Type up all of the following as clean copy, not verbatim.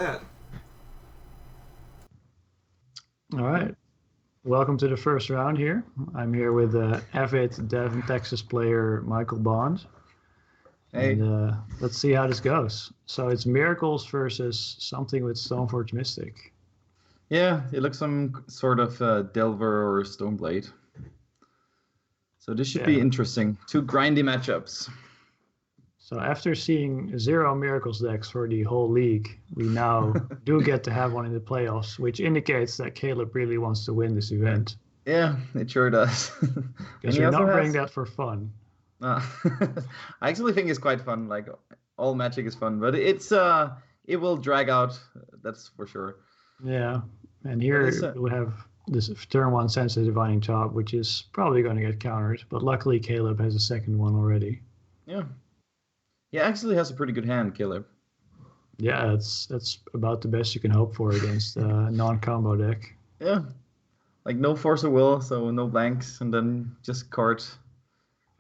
Yeah. All right. Welcome to the first round here. I'm here with avid Devon, Texas player Michael Bond. And Hey, let's see how this goes. So it's Miracles versus something with Stoneforge Mystic. yeah, it looks some sort of Delver or Stoneblade. So this should be Yeah. interesting. Two grindy matchups. So after seeing zero Miracles decks for the whole league, we now do get to have one in the playoffs, which indicates that Caleb really wants to win this event. Yeah, it sure does. And Because he you're also not playing has. that for fun. Uh, I actually think it's quite fun. Like all Magic is fun, but it will drag out. That's for sure. Yeah. And But it's here we have this turn one Sensitive Divining Top, which is probably going to get countered. But luckily, Caleb has a second one already. yeah, he actually has a pretty good hand, Caleb. Yeah, that's about the best you can hope for against a non-combo deck. Yeah, like no force of will, so no blanks, and then just cards.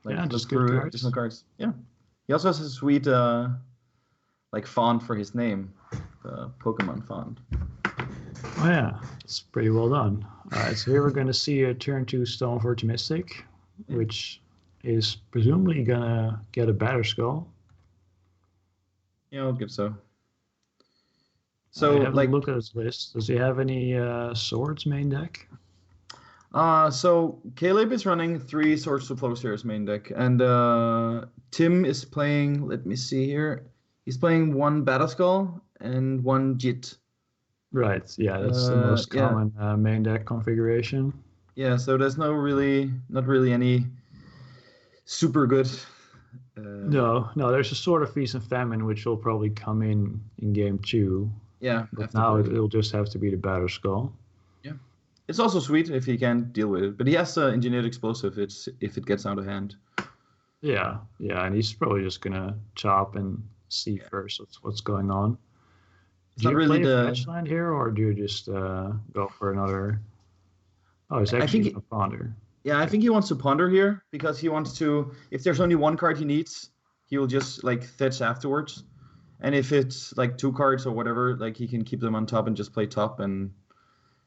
Like Yeah, look just good through cards. additional cards. Yeah, he also has a sweet like font for his name, the Pokemon font. Oh yeah, it's pretty well done. All right, so here we're going to see a turn two Stoneforge Mystic, which is presumably going to get a Batter Skull. Yeah, I'll give so. So So have a like, look at his list. Does he have any swords main deck? so Caleb is running 3 Swords to Plowshares main deck, and Tim is playing. Let me see here. He's playing 1 Batterskull and 1 Jit. Right, yeah, that's the most Yeah, common main deck configuration. yeah. So there's not really any super good. No, there's a sort of Feast and Famine which will probably come in game two, Yeah, but after now play. it'll just have to be the Batter Skull. Yeah, it's also sweet if he can deal with it, but he has engineered explosive. It's if it gets out of hand. Yeah, and he's probably just gonna chop and see first what's going on. It's Do not you really play a the. fetch land here, or do you just go for another? Oh, it's I actually think. a ponder. Yeah, I think he wants to ponder here because he wants to. If there's only 1 card he needs, he will just like fetch afterwards. And if it's like 2 cards or whatever, like he can keep them on top and just play top and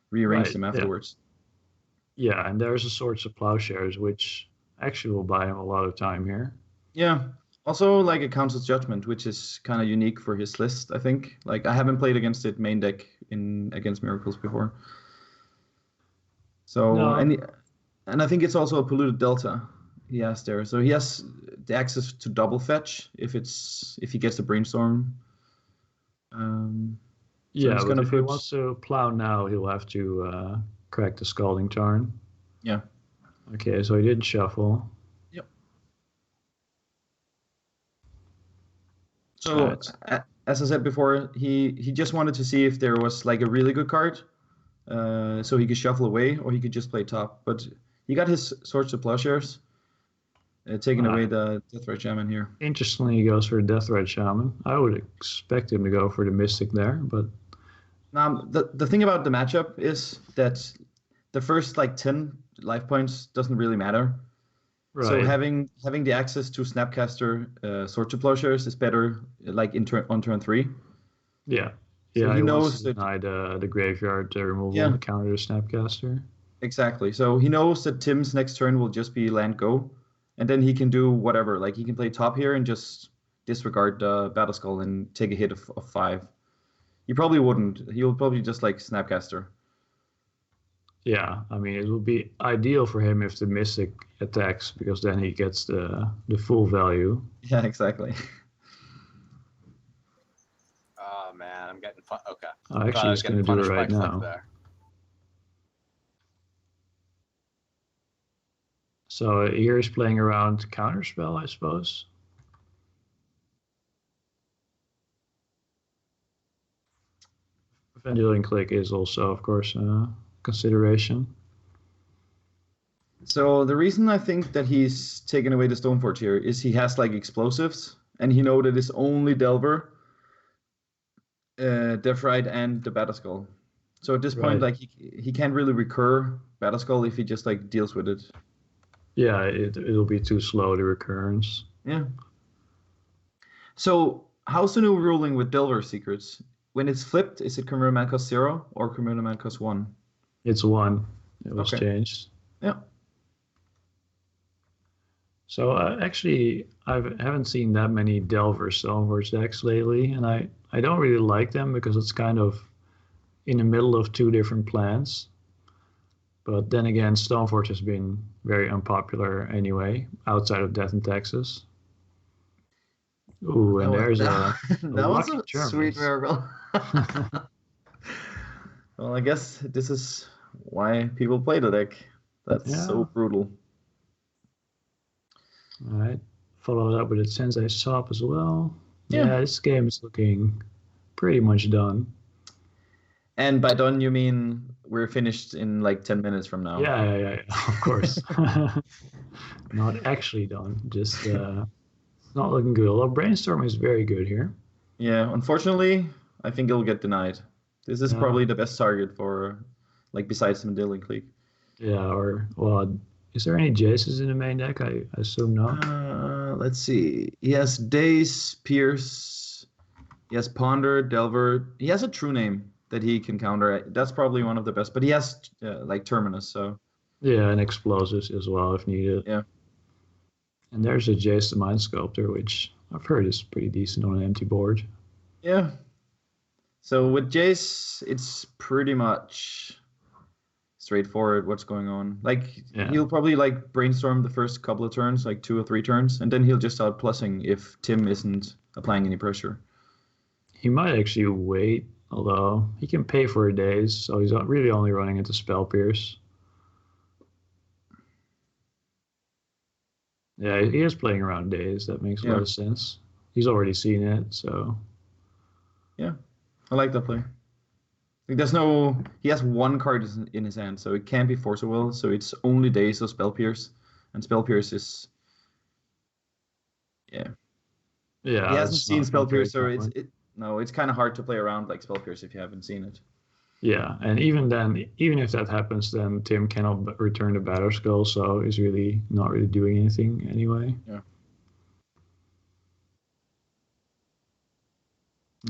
rearrange Right. them Yeah. afterwards. Yeah, and there's a Swords of Plowshares, which actually will buy him a lot of time here. Yeah. Also, like a Council's Judgment, which is kind of unique for his list, I think. Like I haven't played against it main deck in against Miracles before. So No, and I think it's also a polluted delta he has there. So he has the access to double fetch if he gets the brainstorm. So yeah, he's but gonna if he put wants to plow now, he'll have to crack the Scalding Tarn. yeah. Okay, so he didn't shuffle. Yep. All So right. as I said before, he just wanted to see if there was like a really good card, so he could shuffle away or he could just play top. But he got his Swords to Plowshares, taking away the Deathrite Shaman here. Interestingly, he goes for the Deathrite Shaman. I would expect him to go for the Mystic there, but The thing about the matchup is that the first like 10 life points doesn't really matter. right. So having the access to Snapcaster Sword to Plowshares is better like on turn 3. Yeah. So Yeah, he he wants knows to that deny the graveyard removal yeah, and counter the Snapcaster. exactly. So he knows that Tim's next turn will just be land go, and then he can do whatever. Like he can play top here and just disregard the Battle Skull and take a hit of 5. He probably wouldn't. He'll probably just like Snapcaster. Yeah, I mean, it would be ideal for him if the Mystic attacks, because then he gets the full value. Yeah, exactly. Oh man, I'm getting fun. Okay. I Thought I actually was just going getting to do it punished by right click now. there. So here he's playing around Counterspell, I suppose. Vendilion Click is also, of course, a consideration. So the reason I think that he's taken away the Stoneforge here is he has like explosives, and he know that it's only Delver, Deathrite, and the Batterskull. So at this point, Right. like he can't really recur Batterskull if he just like deals with it. Yeah, it'll be too slow, the recurrence. Yeah. So how's the new ruling with Delver secrets? when it's flipped, is it criminal man cost 0 or criminal man cost 1? It's 1. It was Okay. changed. Yeah. So actually, I haven't seen that many Delver Stoneforge decks lately, and I don't really like them because it's kind of in the middle of two different plans. But then again, Stoneforge has been very unpopular anyway, outside of Death in Texas. Ooh, and there's a that was lucky a sweet Terminus. miracle. Well, I guess this is why people play the deck. That's so brutal. All right. Follow it up with a Sensei Shop as well. Yeah. Yeah, this game is looking pretty much done. And by done, you mean we're finished in like 10 minutes from now? Yeah, of course. Not actually done, just not looking good. Although Brainstorm is very good here. Yeah, unfortunately, I think it'll get denied. This is probably the best target for, like, besides the Mandela Clique. Yeah, or, well, is there any Jaces in the main deck? I assume not. Let's see. He has Dace, Pierce, he has Ponder, Delver. He has a true name that he can counter. That's probably one of the best, but he has, like, Terminus, so. Yeah, and Explosives as well if needed. Yeah. And there's a Jace the Mind Sculptor, which I've heard is pretty decent on an empty board. Yeah. So with Jace, it's pretty much straightforward what's going on. Like, he'll probably, like, brainstorm the first couple of turns, like 2 or 3 turns, and then he'll just start plussing if Tim isn't applying any pressure. He might actually wait, although he can pay for a Daze, so he's not really only running into Spell Pierce. Yeah, he is playing around Daze. That makes a lot of sense. He's already seen it, so. Yeah, I like that play. Like, he has 1 card in his hand, so it can't be Force of Will, so it's only Daze or Spell Pierce. And Spell Pierce is... Yeah. Yeah. He hasn't seen Spell Pierce, so it's kind of hard to play around like Spell Pierce if you haven't seen it. Yeah, and even then, even if that happens, then Tim cannot return the Battle Skull, so he's really not really doing anything anyway. Yeah.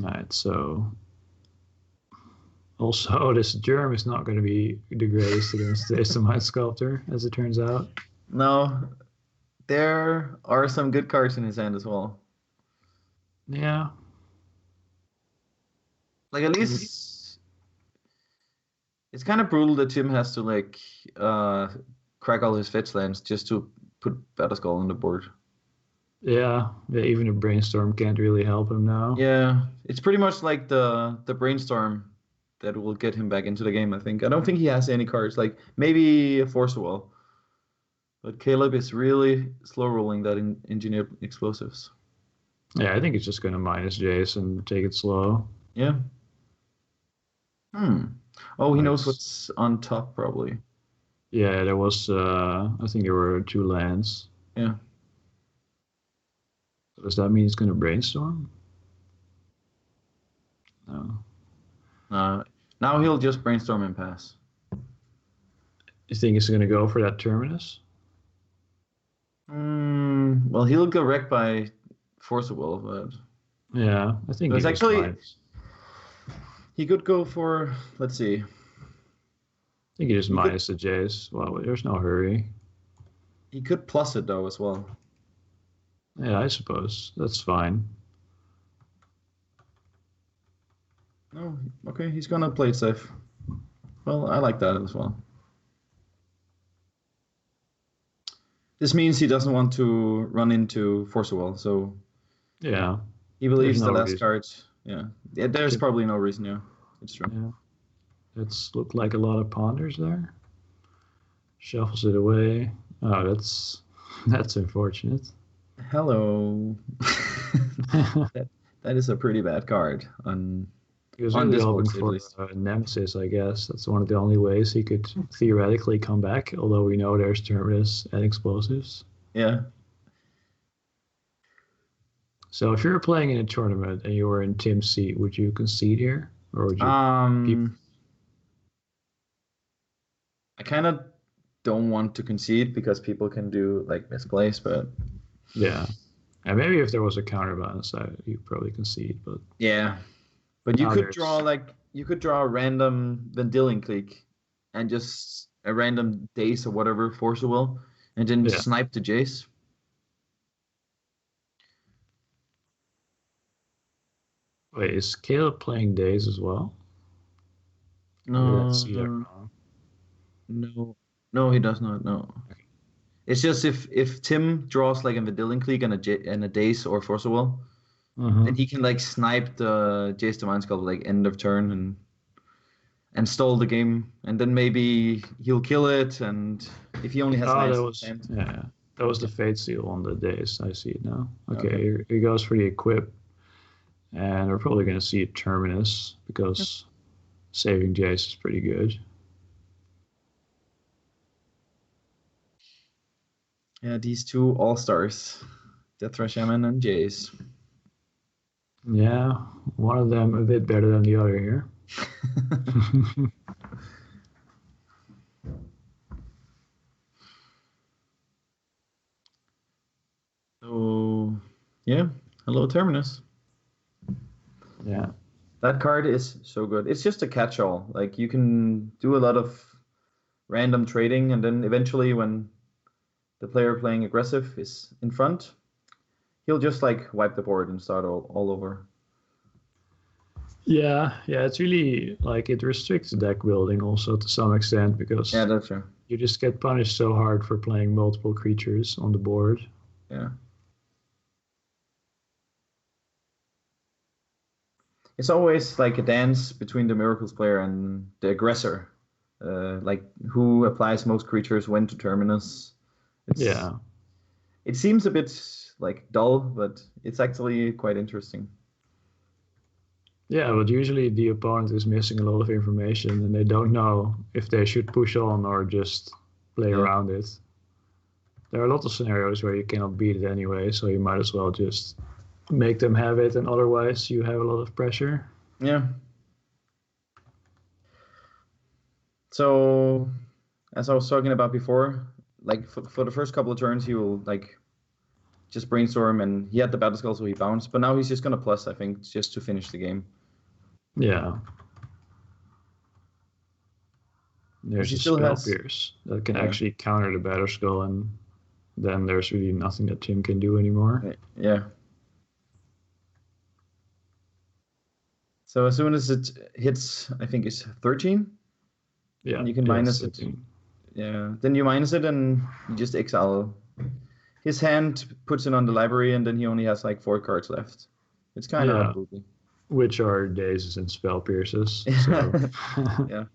All right, so also this Germ is not going to be the greatest against the Mind Sculptor, as it turns out. No, there are some good cards in his hand as well. Yeah. Like, at least it's kind of brutal that Tim has to, like, crack all his fetch lands just to put Battle Skull on the board. Yeah, even a Brainstorm can't really help him now. Yeah, it's pretty much like the Brainstorm that will get him back into the game, I think. I don't think he has any cards, like maybe a Force of Will. But Caleb is really slow rolling that Engineered Explosives. Yeah, I think he's just going to minus Jace and take it slow. Yeah. Oh, he knows what's on top, probably. Yeah, there was, I think there were 2 lands. Yeah. Does that mean he's going to Brainstorm? No. Now he'll just Brainstorm and pass. You think he's going to go for that Terminus? Well, he'll go wrecked by Force of Will, but... Yeah, I think it's actually... He could go for... Let's see. I think he just minus the Jace. Well, there's no hurry. He could plus it, though, as well. Yeah, I suppose. That's fine. Oh, okay. He's going to play it safe. Well, I like that as well. This means he doesn't want to run into Force of Will, so... Yeah. He believes the last card. Yeah, there's probably no reason, yeah. It's true. Yeah. It's looked like a lot of ponders there. Shuffles it away. Oh, that's unfortunate. Hello. that is a pretty bad card on He was on really this hoping board, for Nemesis, I guess. That's one of the only ways he could theoretically come back, although we know there's Terminus and Explosives. Yeah. So if you were playing in a tournament and you were in Tim's seat, would you concede here? Or would you I kind of don't want to concede because people can do like misplays, but yeah. And maybe if there was a counterbalance, you'd probably concede, but yeah. But Now there's you could draw a random Vendilion click and just a random Dace or whatever Force of Will, and then yeah. snipe the Jace. Wait, is Caleb playing Days as well? Or did I see that No, wrong? no, he does not. No, Okay. it's just if Tim draws like a Vendilion click and a Dace or Force of Will, then he can like snipe the Jace the Mind Skull like end of turn and stall the game, and then maybe he'll kill it. And if he only has Oh, lands that in was his hand, yeah. That was the Fate Seal on the Days. I see it now. Okay, okay. here goes for the equip, and we're probably gonna see a Terminus because saving Jace is pretty good. Yeah, these two all stars, Deathra Shaman and Jace. Yeah, one of them a bit better than the other here. So, yeah, hello Terminus. Yeah, That card is so good. It's just a catch-all. Like you can do a lot of random trading, and then eventually, when the player playing aggressive is in front, he'll just like wipe the board and start all over. yeah. It's really like it restricts deck building also to some extent because Yeah, that's true. you just get punished so hard for playing multiple creatures on the board. Yeah. It's always like a dance between the Miracles player and the aggressor. Like who applies most creatures when to Terminus. Yeah, It seems a bit like dull, but it's actually quite interesting. yeah. But usually the opponent is missing a lot of information and they don't know if they should push on or just play Yeah. around it. There are a lot of scenarios where you cannot beat it anyway, so you might as well just make them have it, and otherwise you have a lot of pressure. Yeah. So, as I was talking about before, like for the first couple of turns, he will like just brainstorm, and he had the battle skull, so he bounced. But now he's just gonna plus, I think, just to finish the game. Yeah. There's He a still spell has, pierce that can yeah, actually counter the Battle Skull, and then there's really nothing that Tim can do anymore. yeah. So as soon as it hits, I think it's 13, Yeah, and you can yeah, minus it's it. 13. Yeah, then you minus it, and you just exile. His hand puts it on the library, and then he only has like 4 cards left. It's kind Yeah, of brutal. which are dazes and spell pierces. So Yeah.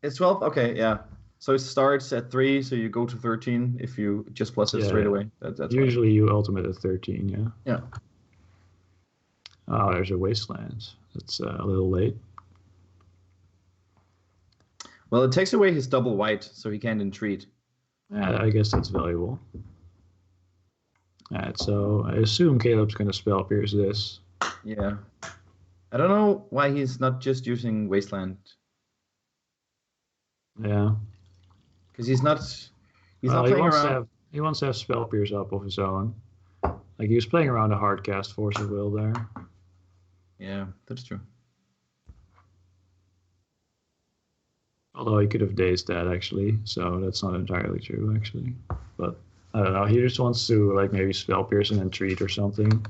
It's 12? Okay, yeah. So it starts at 3, so you go to 13 if you just plus it straight yeah, away. That's fine. usually you ultimate at 13. Yeah. Yeah. Oh, there's a wasteland. That's a little late. Well, it takes away his double white, so he can't entreat. Yeah, I guess that's valuable. All right, so I assume Caleb's gonna spell pierce this. Yeah. I don't know why he's not just using Wasteland. Yeah. Because he's not He playing wants around. to have spell pierce up of his own. Like he was playing around a hard cast Force of Will there. Yeah, that's true. Although he could have dazed that actually, so that's not entirely true actually. But I don't know. He just wants to like maybe spell pierce and entreat or something.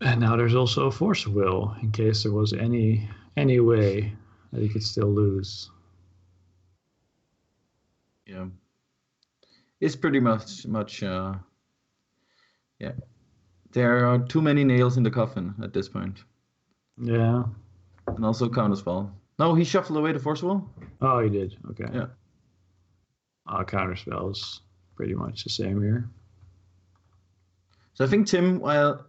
And now there's also a Force of Will in case there was any way that he could still lose. Yeah. It's pretty much yeah. There are too many nails in the coffin at this point. Yeah. And also Counterspell. No, he shuffled away the Force Will? Oh, he did. Okay. Yeah. Counterspell is pretty much the same here. So I think Tim, well,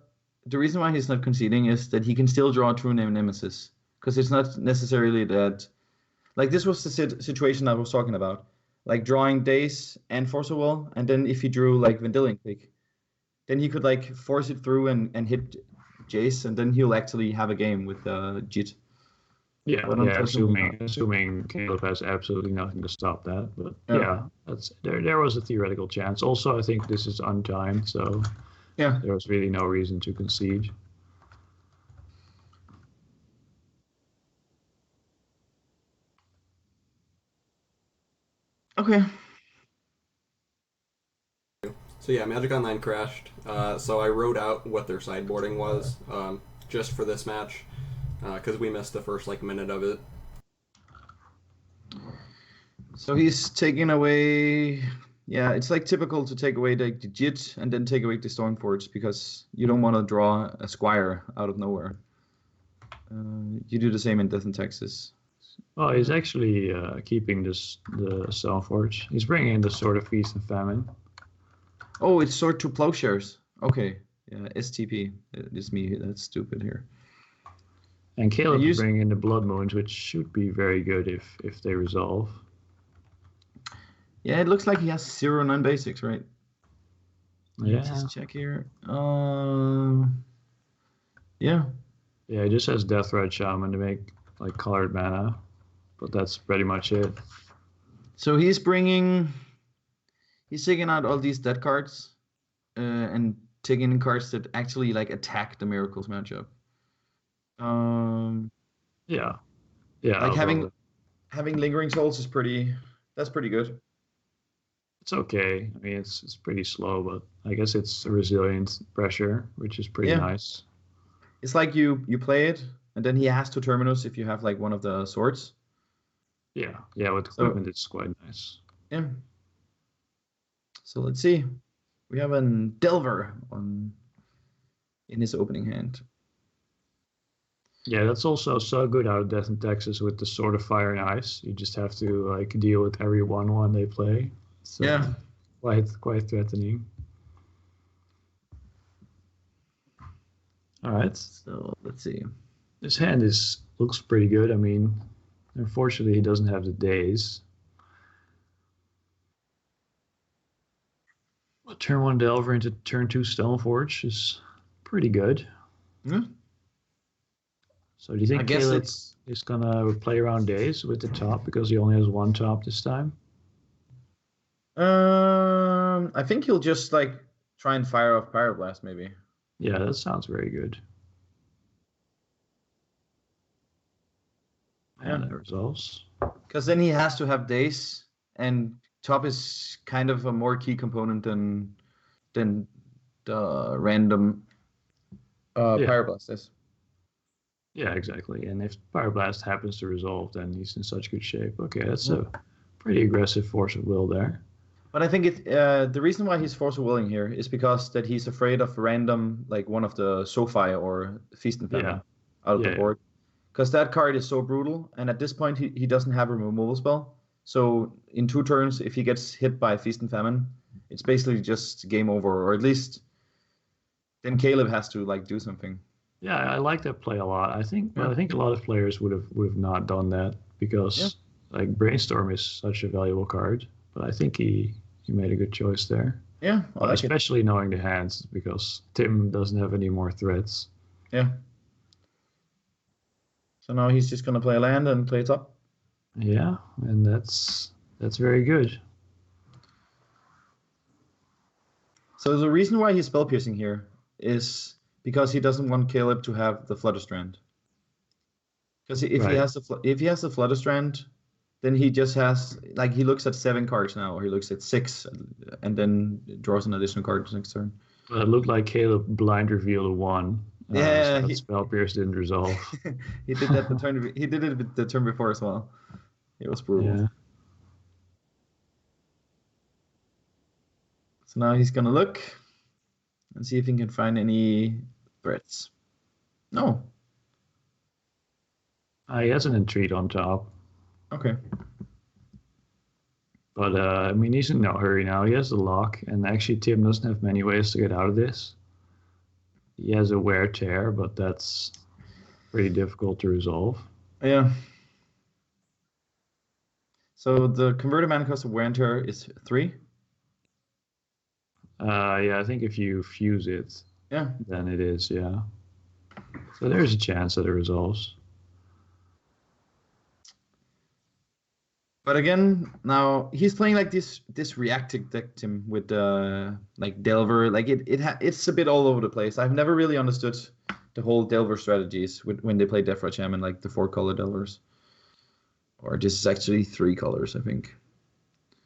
the reason why he's not conceding is that he can still draw True Name Nemesis. Because it's not necessarily that... Like, this was the situation I was talking about. Like, drawing Dace and Force of Will, and then if he drew, like, Vendilion Click, then he could, like, force it through and hit Jace, and then he'll actually have a game with Jit. Yeah, but yeah. unfortunately not. Assuming Caleb has absolutely nothing to stop that, but Yeah. yeah, that's there. There was a theoretical chance. Also, I think this is untimed, so Yeah. there was really no reason to concede. Okay. So yeah, Magic Online crashed. So I wrote out what their sideboarding was just for this match because we missed the first minute of it. So he's taking away. Yeah, it's typical to take away the Jit and then take away the Stormforge because you don't want to draw a Squire out of nowhere. You do the same in Death in Texas. Well, he's actually keeping the Stoneforge. He's bringing in the Sword of Feast and Famine. Oh, it's Sword to Plowshares. Okay. Yeah, STP. It's me that's stupid here. And Caleb is bringing in the Blood Moons, which should be very good if they resolve. Yeah, it looks like he has 0 non-basics, right? Yeah. Let's just check here. Yeah. Yeah, he just has Death Red Shaman to make colored mana, but that's pretty much it. So he's taking out all these dead cards, and taking in cards that actually attack the Miracles matchup. Yeah. Having Lingering Souls is pretty good. It's okay. I mean, it's pretty slow, but I guess it's a resilient pressure, which is pretty nice. It's you play it, and then he has to Terminus if you have one of the swords. Yeah, with equipment it's quite nice. Yeah. So let's see. We have a Delver in his opening hand. Yeah, that's also so good out of Death in Texas with the Sword of Fire and Ice. You just have to deal with every 1/1 they play. So yeah. Quite threatening. All right. So let's see. His hand looks pretty good. I mean, unfortunately, he doesn't have the days. Turn 1 Delver into turn 2 Stoneforge is pretty good. Yeah. So do you think Caleb is gonna play around days with the top because he only has 1 top this time? I think he'll just try and fire off Pyroblast maybe. Yeah, that sounds very good. And that resolves. Because then he has to have days, and top is kind of a more key component than the random Pyroblast is. Yeah, exactly. And if Pyroblast happens to resolve, then he's in such good shape. Okay, that's a pretty aggressive force of will there. But I think the reason why he's force of willing here is because that he's afraid of random one of the Sophie or Feast and Famine out of the board. Because that card is so brutal, and at this point he doesn't have a removal spell. So in 2 turns, if he gets hit by Feast and Famine, it's basically just game over, or at least then Caleb has to do something. Yeah, I like that play a lot. I think a lot of players would have not done that because Brainstorm is such a valuable card. But I think he made a good choice there. Yeah, especially knowing the hands because Tim doesn't have any more threats. Yeah. So now he's just gonna play a land and play top. Yeah, and that's very good. So the reason why he's spell piercing here is because he doesn't want Caleb to have the Flutterstrand. Because if he has the Flutterstrand, then he just has he looks at 7 cards now, or he looks at 6, and then draws an additional card next turn. Well, it looked like Caleb blind revealed a 1. Yeah, Spell Pierce didn't resolve. He did that He did it the turn before as well. It was brutal. Yeah. So now he's gonna look and see if he can find any threats. No. He has an Entreat on top. Okay. But I mean, he's in no hurry now. He has the lock, and actually Tim doesn't have many ways to get out of this. He has a Wear Tear, but that's pretty difficult to resolve. Yeah. So the converted mana cost of Wear and Tear is 3. Yeah, I think if you fuse it, then it is, yeah. So there's a chance that it resolves. But again, now he's playing like this reactive deck, Tim, with like Delver. Like it's a bit all over the place. I've never really understood the whole Delver strategies when they play Death Shaman, like the 4-color Delvers. Or this is actually 3 colors, I think.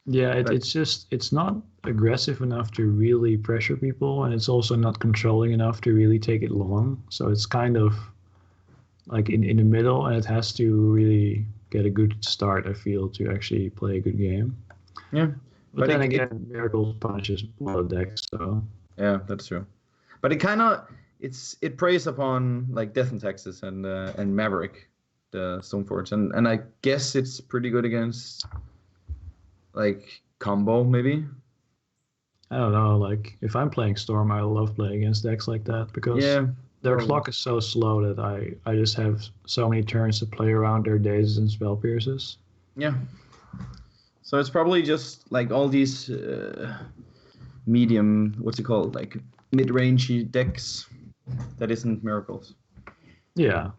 Yeah, it's not aggressive enough to really pressure people, and it's also not controlling enough to really take it long. So it's kind of like in the middle, and it has to really get a good start, I feel, to actually play a good game. Yeah. But then again, Miracle punishes blood decks, so... Yeah, that's true. But it preys upon like Death and Texas and Maverick, the Stoneforge, and I guess it's pretty good against like combo maybe. I don't know, like if I'm playing Storm, I love playing against decks like that because their clock is so slow that I just have so many turns to play around their dazes and spell pierces. Yeah. So it's probably just like all these medium, what's it called, like mid-rangey decks that isn't Miracles. Yeah.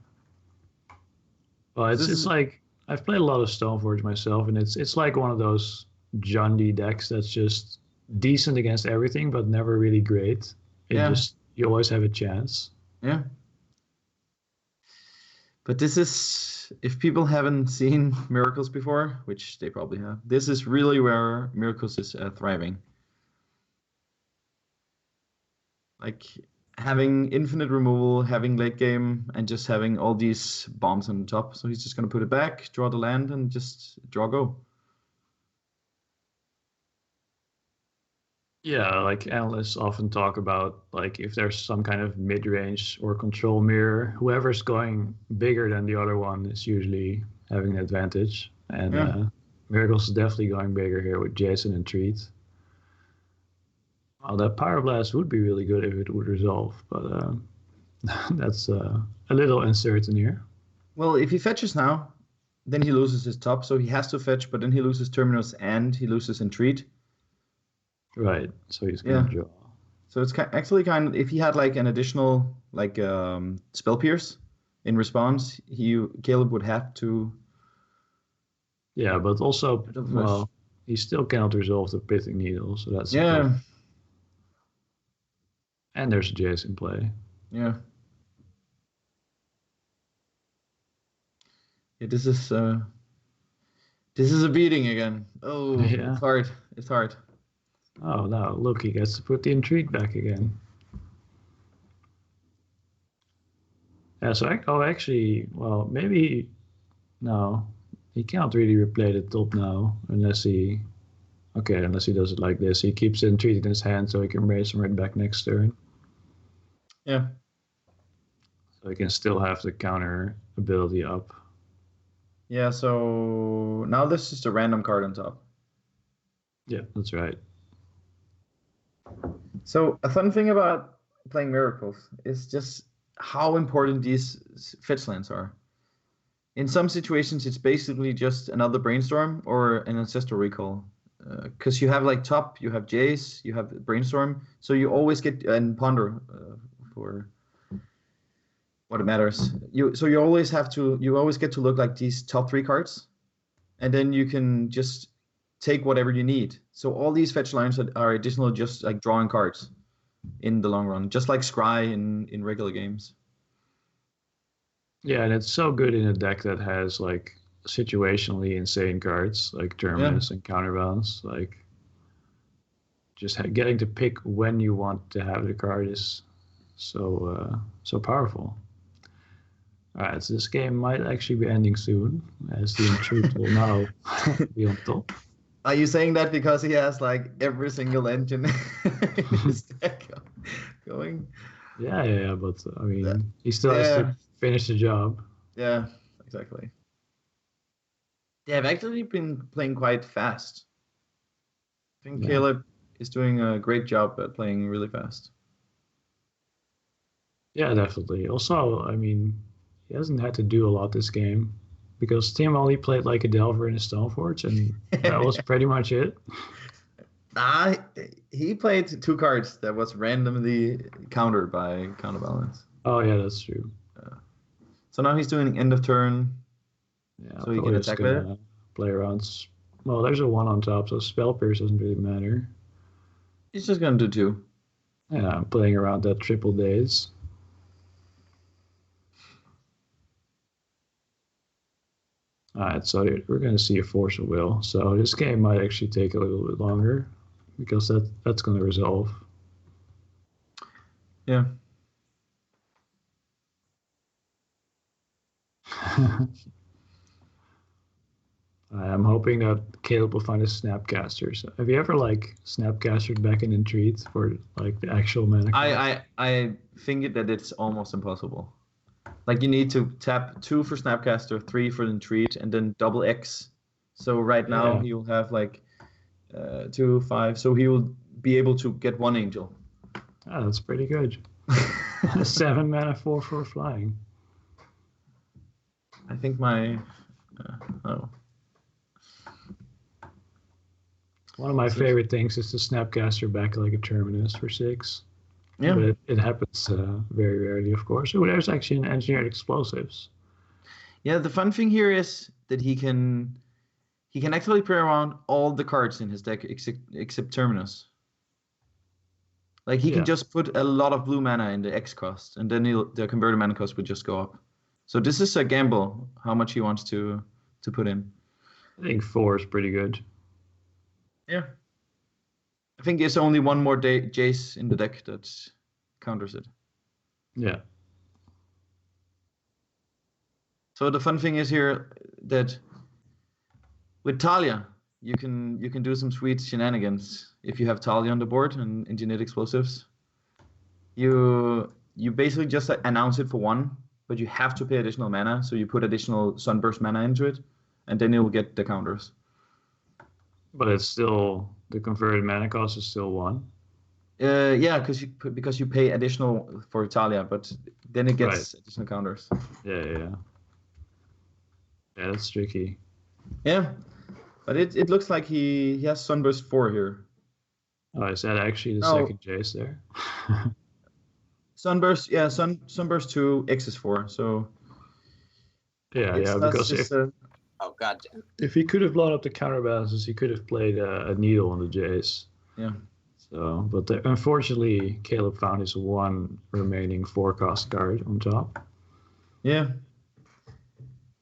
Well, it's like I've played a lot of Stoneforge myself, and it's like one of those Jundy decks that's just decent against everything, but never really great. You always have a chance. Yeah. But this is, if people haven't seen Miracles before, which they probably have, this is really where Miracles is thriving. Like having infinite removal, having late game, and just having all these bombs on the top. So he's just going to put it back, draw the land, and just draw go. Yeah, like analysts often talk about like if there's some kind of mid-range or control mirror, whoever's going bigger than the other one is usually having an advantage. And Miracles is definitely going bigger here with Jason and Treat. Well, that Pyroblast would be really good if it would resolve, but that's a little uncertain here. Well, if he fetches now, then he loses his top, so he has to fetch, but then he loses Terminus and he loses Entreat. Right, so he's going to draw. So it's actually kind of, if he had like an additional like Spell Pierce in response, Caleb would have to... Yeah, but also, well, he still cannot resolve the Pithing Needle, so that's... Yeah. And there's Jason play. Yeah. Yeah, this is a beating again. Oh, yeah. It's hard. It's hard. Oh, no, look, he gets to put the Entreat back again. Yeah, so, actually, well, maybe, no, he can't really replay the top now, unless he does it like this. He keeps the Entreat in his hand so he can raise him right back next turn. Yeah. So he can still have the counter ability up. Yeah, so now this is the random card on top. Yeah, that's right. So a fun thing about playing Miracles is just how important these fetch lands are. In some situations, it's basically just another Brainstorm or an Ancestral Recall. Because you have like top, you have Jace, you have Brainstorm, so you always get, and Ponder for what it matters. You always get to look like these top 3 cards, and then you can just take whatever you need. So all these fetch lines are additional, just like drawing cards in the long run, just like Scry in regular games. Yeah, and it's so good in a deck that has like situationally insane cards like Terminus and Counterbalance. Like just getting to pick when you want to have the card is so powerful. All right, so this game might actually be ending soon, as the Entreat will now be on top. Are you saying that because he has like every single engine in his deck going? Yeah, but I mean, he still has to finish the job. Yeah, exactly. They have actually been playing quite fast. I think Caleb is doing a great job at playing really fast. Yeah, definitely. Also, I mean, he hasn't had to do a lot this game because Tim only played like a Delver and a Stoneforge, and that was pretty much it. He played 2 cards that was randomly countered by Counterbalance. Oh, yeah, that's true. So now he's doing end of turn. Yeah, so he can attack better. Play around Well, there's a 1 on top, so spell pierce doesn't really matter. He's just gonna do 2. Yeah, I'm playing around that triple days. Alright, so we're going to see a Force of Will. So this game might actually take a little bit longer because that's going to resolve. Yeah. I'm hoping that Caleb will find a Snapcaster. So have you ever Snapcastered back in Entreat for the actual mana? I think that it's almost impossible. Like you need to tap 2 for Snapcaster, 3 for Entreat, and then double X. So right now he'll have 2, 5. So he will be able to get 1 angel. Oh, that's pretty good. 7 mana, 4/4 flying. I think my One of my favorite things is to Snapcaster back like a Terminus for 6. Yeah. But it happens very rarely, of course. Oh, there's actually an Engineered Explosives. Yeah, the fun thing here is that he can actually play around all the cards in his deck except Terminus. Like he can just put a lot of blue mana in the X cost, and then the converted mana cost would just go up. So this is a gamble how much he wants to put in. I think 4 is pretty good. Yeah. I think there's only one more Jace in the deck that counters it. Yeah. So the fun thing is here that with Talia, you can do some sweet shenanigans if you have Talia on the board and Engineered Explosives. You basically just announce it for 1, but you have to pay additional mana, so you put additional Sunburst mana into it, and then you'll get the counters. But it's still, the converted mana cost is still 1. Yeah, because you pay additional for Talia, but then it gets additional counters. Yeah, that's tricky. Yeah, but it looks like he has Sunburst 4 here. Oh, is that actually the second Jace there? Sunburst, yeah, Sunburst 2, X is 4, so... Yeah, because Oh, god. If he could have blown up the counterbalances, he could have played a Needle on the Jace. Yeah. So, but unfortunately, Caleb found his 1 remaining 4-cost card on top. Yeah.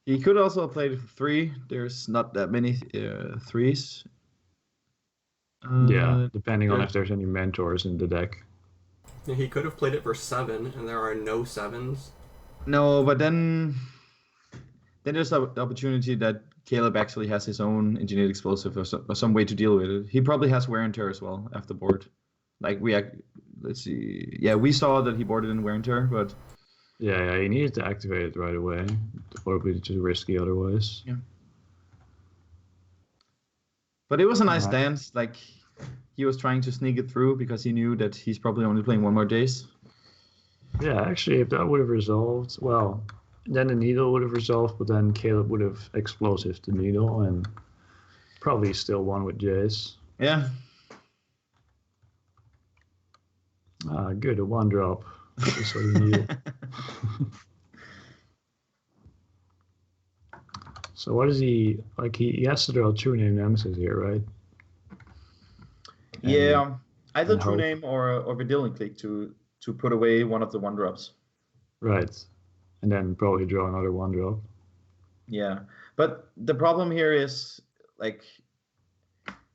He could also have played 3. There's not that many 3s. Yeah, depending on if there's any mentors in the deck. Yeah, he could have played it for 7, and there are no 7s. No, but then there's the opportunity that Caleb actually has his own Engineered Explosive or some way to deal with it. He probably has Wear and Tear as well after board. Let's see. Yeah, we saw that he boarded in Wear and Tear, but... Yeah, he needed to activate it right away. Probably too risky otherwise. Yeah. But it was a nice dance. Like, he was trying to sneak it through because he knew that he's probably only playing 1 more Jace. Yeah, actually, if that would have resolved, well, then the Needle would have resolved, but then Caleb would have explosive the Needle and probably still won with Jace. Yeah. Good, a 1-drop. That's what he needed. So what is he, he has to draw 2 name Nemesis here, right? Yeah, either True Name or Vidillion Click to put away one of the 1-drops. Right, and then probably draw another 1-drop. Yeah, but the problem here is,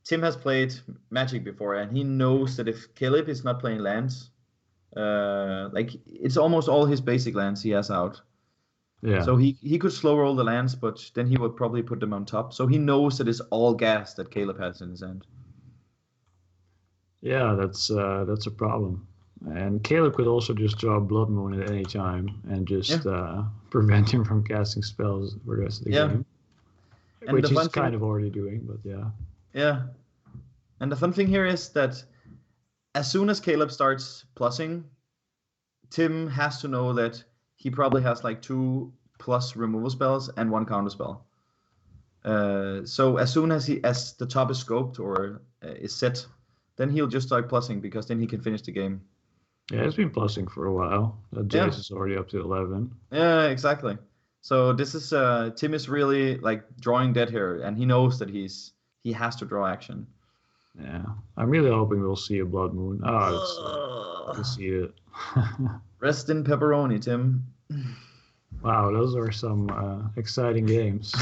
Tim has played Magic before, and he knows that if Caleb is not playing lands, it's almost all his basic lands he has out. Yeah. So he could slow roll the lands, but then he would probably put them on top. So he knows that it's all gas that Caleb has in his hand. Yeah, that's a problem. And Caleb could also just draw Blood Moon at any time and just prevent him from casting spells for the rest of the game. And which he's kind of already doing, but yeah. Yeah. And the fun thing here is that as soon as Caleb starts plussing, Tim has to know that he probably has 2 plus removal spells and 1 counter spell. So as soon as the top is scoped or is set, then he'll just start plussing because then he can finish the game. Yeah, he's been plussing for a while. Jace is already up to 11. Yeah, exactly. So this is Tim is really drawing dead here, and he knows that he's He has to draw action. Yeah, I'm really hoping we'll see a Blood Moon. Oh, I can see it. Rest in pepperoni, Tim. Wow, those are some exciting games.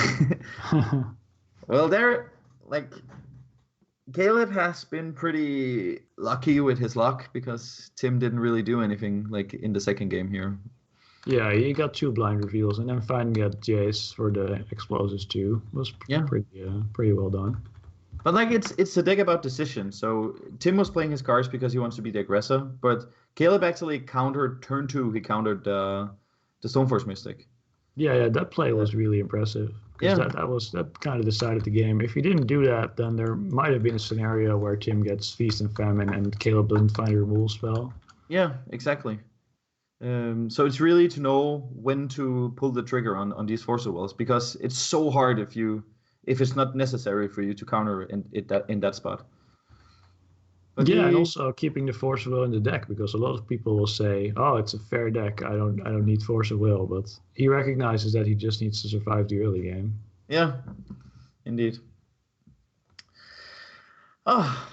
Well, Caleb has been pretty lucky with his luck because Tim didn't really do anything like in the second game here. Yeah, he got 2 blind reveals and then finally got Jace for the explosives too. Was pretty well done. But like it's a deck about decision. So Tim was playing his cards because he wants to be the aggressor, but Caleb actually countered turn 2. He countered the Stoneforge Mystic. Yeah, that play was really impressive. Because Yeah. that kind of decided the game. If he didn't do that, then there might have been a scenario where Tim gets Feast and Famine and Caleb doesn't find a removal spell. Yeah, exactly. So it's really to know when to pull the trigger on these Force of Wills because it's so hard if it's not necessary for you to counter in that spot. But And also keeping the Force of Will in the deck because a lot of people will say, "Oh, it's a fair deck. I don't need Force of Will," but he recognizes that he just needs to survive the early game. Yeah, indeed. Oh.